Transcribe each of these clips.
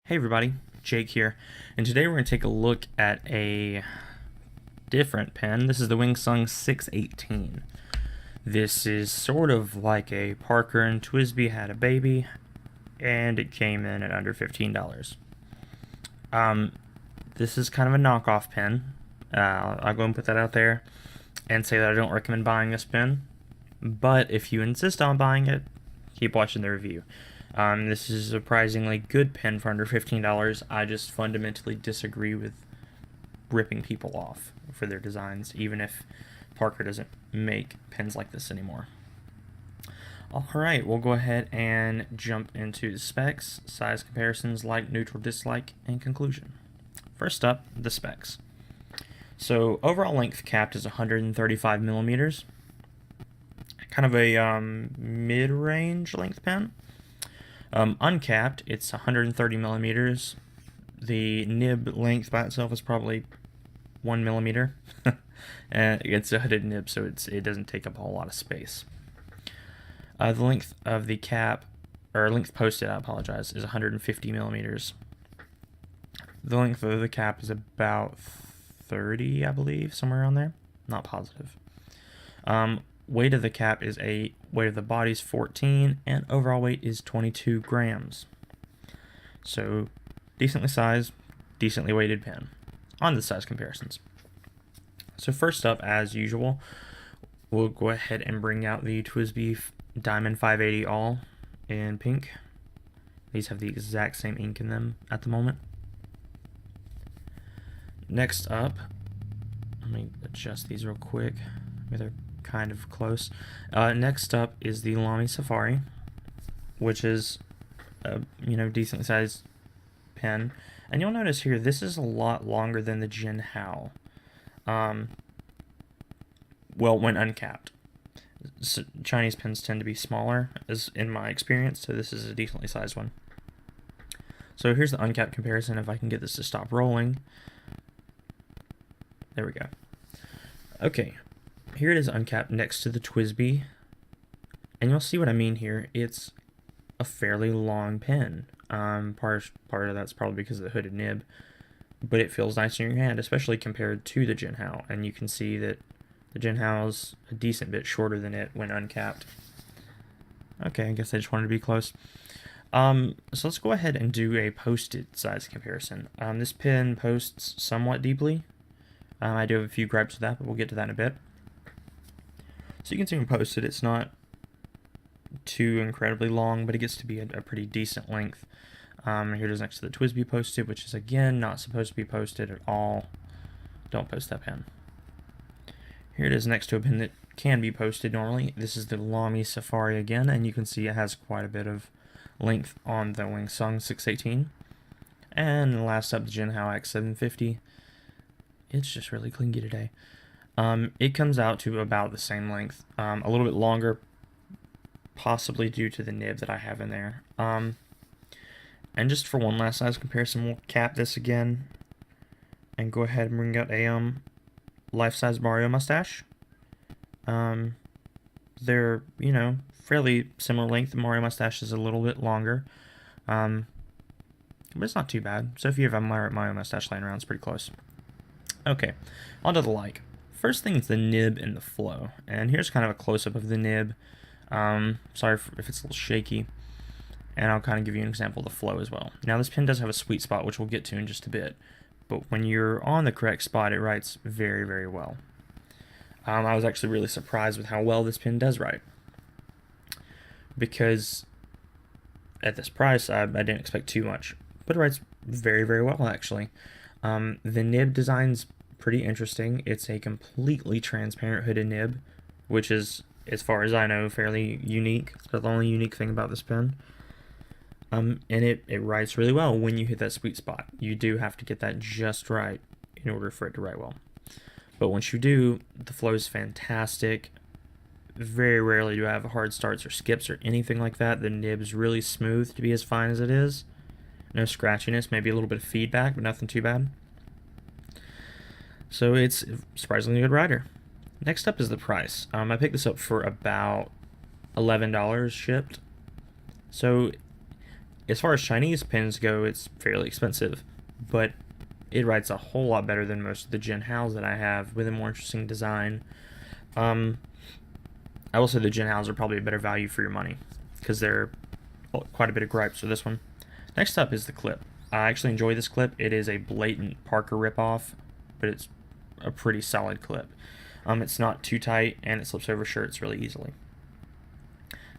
Hey everybody, Jake here, and today we're going to take a look at a different pen. This is the Wingsung 618. This is sort of like a Parker and Twisby had a baby, and it came in at under $15. This is kind of a knockoff pen. I'll go and put that out there and say that I don't recommend buying this pen, but if you insist on buying it, keep watching the review. This is a surprisingly good pen for under $15. I just fundamentally disagree with ripping people off for their designs, even if Parker doesn't make pens like this anymore. Alright, we'll go ahead and jump into the specs, size comparisons, like, neutral, dislike, and conclusion. First up, the specs. So, overall length capped is 135 millimeters. Kind of a mid-range length pen. Uncapped, it's 130 millimeters. The nib length by itself is probably 1 millimeter. And it's a hooded nib, so it doesn't take up a whole lot of space. The length of the cap, or length posted, I apologize, is 150 millimeters. The length of the cap is about 30, I believe, somewhere around there. Not positive. Weight of the cap is 8, weight of the body is 14, and overall weight is 22 grams. So, decently sized, decently weighted pen. On to the size comparisons. So first up, as usual, we'll go ahead and bring out the Twisby Diamond 580 All in pink. These have the exact same ink in them at the moment. Next up, let me adjust these real quick. Maybe they're kind of close. Next up is the Lamy Safari, which is a decently sized pen, and you'll notice here this is a lot longer than the Jin Hao. Well, when uncapped, so Chinese pens tend to be smaller, as in my experience. So this is a decently sized one. So here's the uncapped comparison. If I can get this to stop rolling, there we go. Okay. Here it is uncapped next to the Twisby, and you'll see what I mean here. It's a fairly long pen. Part of that's probably because of the hooded nib, but it feels nice in your hand, especially compared to the Jin Hao, and you can see that the Jin Hao's a decent bit shorter than it when uncapped. Okay, I guess I just wanted to be close. So let's go ahead and do a posted size comparison. This pen posts somewhat deeply. I do have a few gripes with that, but we'll get to that in a bit. So you can see when posted, it's not too incredibly long, but it gets to be a pretty decent length. Here it is next to the Twisby posted, which is again not supposed to be posted at all. Don't post that pen. Here it is next to a pen that can be posted normally. This is the Lamy Safari again, and you can see it has quite a bit of length on the Wingsung 618. And last up, the Jin Hao X750. It's just really clingy today. It comes out to about the same length, a little bit longer, possibly due to the nib that I have in there. And just for one last size comparison, we'll cap this again and go ahead and bring out a life-size Mario mustache. They're, fairly similar length. The Mario mustache is a little bit longer, but it's not too bad. So if you have a Mario mustache laying around, it's pretty close. Okay, on to the like. First thing is the nib and the flow, and here's kind of a close-up of the nib. Sorry if it's a little shaky, and I'll kind of give you an example of the flow as well. Now this pen does have a sweet spot, which we'll get to in just a bit, but when you're on the correct spot, it writes very, very well. I was actually really surprised with how well this pen does write, because at this price, I didn't expect too much, but it writes very, very well, actually. The Nib Designs pretty interesting. It's a completely transparent hooded nib, which is, as far as I know, fairly unique. It's the only unique thing about this pen. And it writes really well when you hit that sweet spot. You do have to get that just right in order for it to write well. But once you do, the flow is fantastic. Very rarely do I have hard starts or skips or anything like that. The nib's really smooth to be as fine as it is. No scratchiness, maybe a little bit of feedback, but nothing too bad. So it's a surprisingly good writer. Next up is the price. I picked this up for about $11 shipped. So As far as Chinese pens go, it's fairly expensive, but it writes a whole lot better than most of the Jinhaos that I have, with a more interesting design. I will say the Jinhaos are probably a better value for your money, because they're quite a bit of gripes with this one. Next up is the clip. I actually enjoy this clip. It is a blatant Parker ripoff, but it's a pretty solid clip. It's not too tight, and it slips over shirts really easily.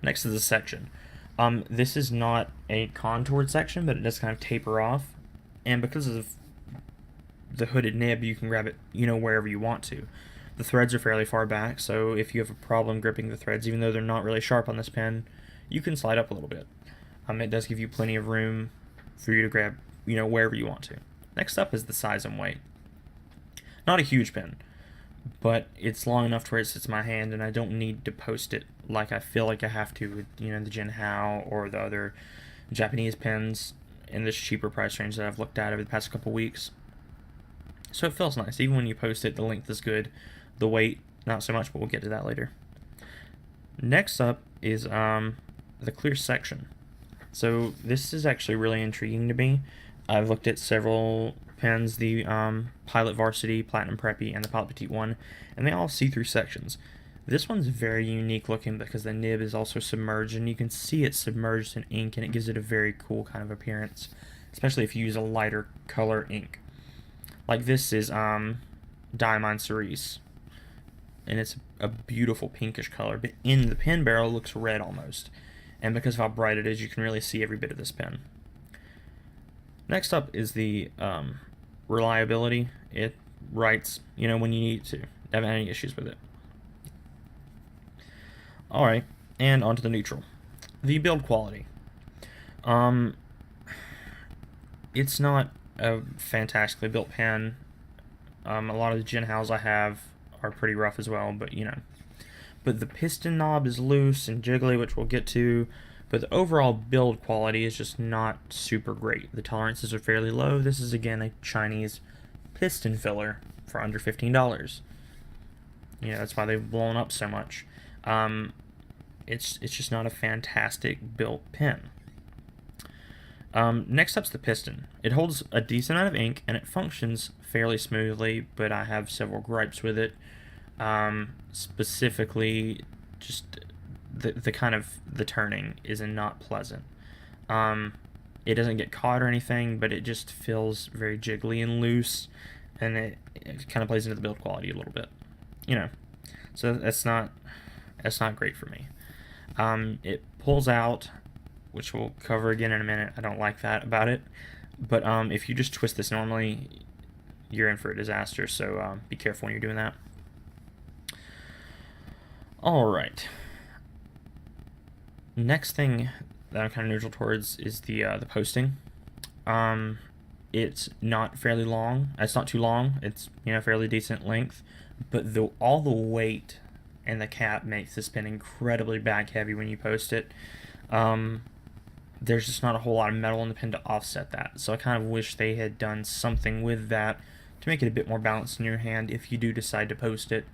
Next is the section. This is not a contoured section, but it does kind of taper off, and because of the hooded nib, you can grab it, wherever you want to. The threads are fairly far back, so if you have a problem gripping the threads, even though they're not really sharp on this pen, you can slide up a little bit. It does give you plenty of room for you to grab, wherever you want to. Next up is the size and weight. Not a huge pen, but it's long enough to where it sits in my hand, and I don't need to post it like I feel like I have to with, the Jinhao or the other Japanese pens in this cheaper price range that I've looked at over the past couple weeks. So it feels nice. Even when you post it, the length is good. The weight, not so much, but we'll get to that later. Next up is the clear section. So this is actually really intriguing to me. I've looked at several pens, the Pilot Varsity, Platinum Preppy, and the Pilot Petite one, and they all see through sections. This one's very unique looking because the nib is also submerged, and you can see it submerged in ink, and it gives it a very cool kind of appearance, especially if you use a lighter color ink. Like this is Diamond Cerise, and it's a beautiful pinkish color, but in the pen barrel it looks red almost, and because of how bright it is, you can really see every bit of this pen. Next up is the reliability. It writes, when you need to. I haven't had any issues with it. Alright, and onto the neutral. The build quality. It's not a fantastically built pen. A lot of the Jinhaos I have are pretty rough as well, but But the piston knob is loose and jiggly, which we'll get to. But the overall build quality is just not super great. The tolerances are fairly low. This is, again, a Chinese piston filler for under $15. That's why they've blown up so much. It's just not a fantastic built pen. Next up's the piston. It holds a decent amount of ink, and it functions fairly smoothly, but I have several gripes with it. Specifically, just the kind of the turning is not pleasant. It doesn't get caught or anything, but it just feels very jiggly and loose, and it kind of plays into the build quality a little bit. So that's not great for me. It pulls out, which we'll cover again in a minute. I don't like that about it, but if you just twist this normally, you're in for a disaster, so be careful when you're doing that. Alright. Next thing that I'm kind of neutral towards is the posting. It's not fairly long. It's not too long. It's fairly decent length, but all the weight and the cap makes this pen incredibly back heavy when you post it. There's just not a whole lot of metal in the pen to offset that, so I kind of wish they had done something with that to make it a bit more balanced in your hand if you do decide to post it.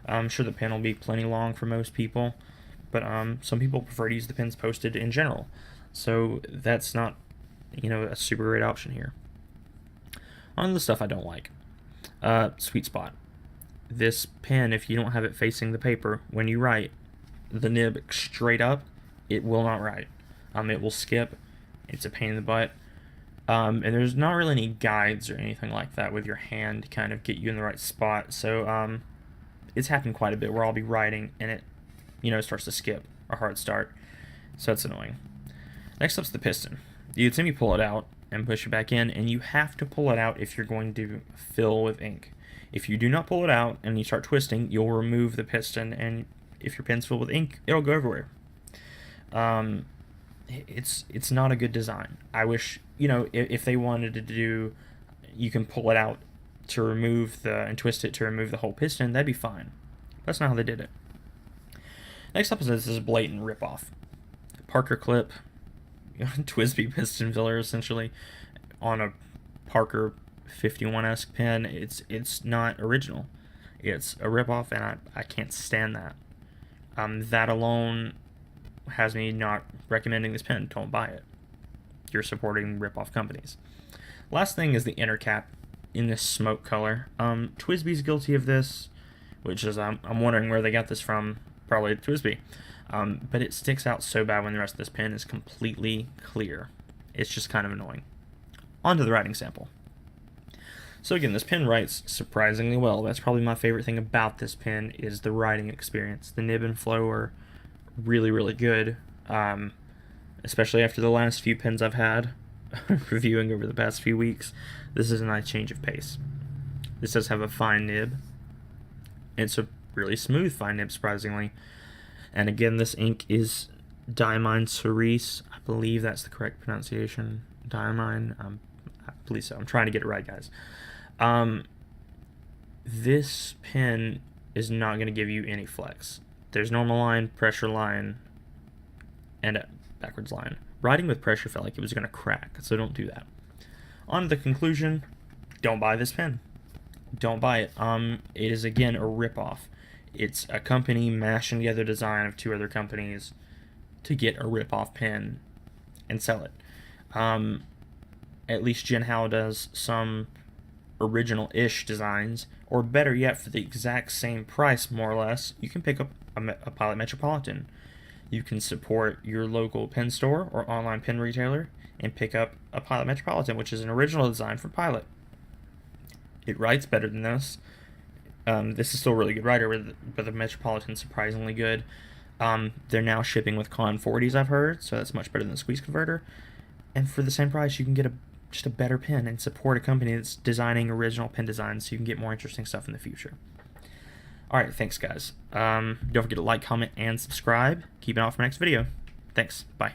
I'm sure the pen will be plenty long for most people, but some people prefer to use the pens posted in general, so that's not a super great option here. On the stuff I don't like, sweet spot. This pen, if you don't have it facing the paper when you write, the nib straight up, it will not write. It will skip. It's a pain in the butt. And there's not really any guides or anything like that with your hand to kind of get you in the right spot. So it's happened quite a bit where I'll be writing and it starts to skip or hard start. So that's annoying. Next up's the piston. You'd see me pull it out and push it back in, and you have to pull it out if you're going to fill with ink. If you do not pull it out and you start twisting, you'll remove the piston, and if your pen's filled with ink, it'll go everywhere. It's not a good design. I wish, if they wanted to do, you can pull it out to remove and twist it to remove the whole piston, that'd be fine. That's not how they did it. Next up is this blatant ripoff. Parker clip, Twisby piston filler essentially on a Parker 51-esque pen. It's not original. It's a ripoff, and I can't stand that. That alone has me not recommending this pen. Don't buy it. you're supporting rip-off companies. Last thing is the inner cap in this smoke color. TWSBI's guilty of this, which is, I'm wondering where they got this from. Probably TWSBI. But it sticks out so bad when the rest of this pen is completely clear. It's just kind of annoying. On to the writing sample. So again, this pen writes surprisingly well. That's probably my favorite thing about this pen is the writing experience. The nib and flow are really, really good, especially after the last few pens I've had reviewing over the past few weeks. This is a nice change of pace. This does have a fine nib. It's a really smooth fine nib, surprisingly. And again, this ink is Diamine Cerise. I believe that's the correct pronunciation. Diamine. I believe so. I'm trying to get it right, guys. This pen is not going to give you any flex. There's normal line, pressure line, and a backwards line. Writing with pressure felt like it was going to crack, so don't do that. On to the conclusion, don't buy this pen. Don't buy it. It is, again, a ripoff. It's a company mashing together design of two other companies to get a ripoff pen and sell it. At least Jinhao does some original-ish designs, or better yet, for the exact same price, more or less, you can pick up a Pilot Metropolitan. You can support your local pen store or online pen retailer and pick up a Pilot Metropolitan, which is an original design from Pilot. It writes better than this. This is still a really good writer, but the Metropolitan's surprisingly good. They're now shipping with Con 40s, I've heard, so that's much better than the Squeeze Converter. And for the same price, you can get just a better pen and support a company that's designing original pen designs so you can get more interesting stuff in the future. Alright, thanks guys. Don't forget to like, comment, and subscribe. Keep an eye out for my next video. Thanks. Bye.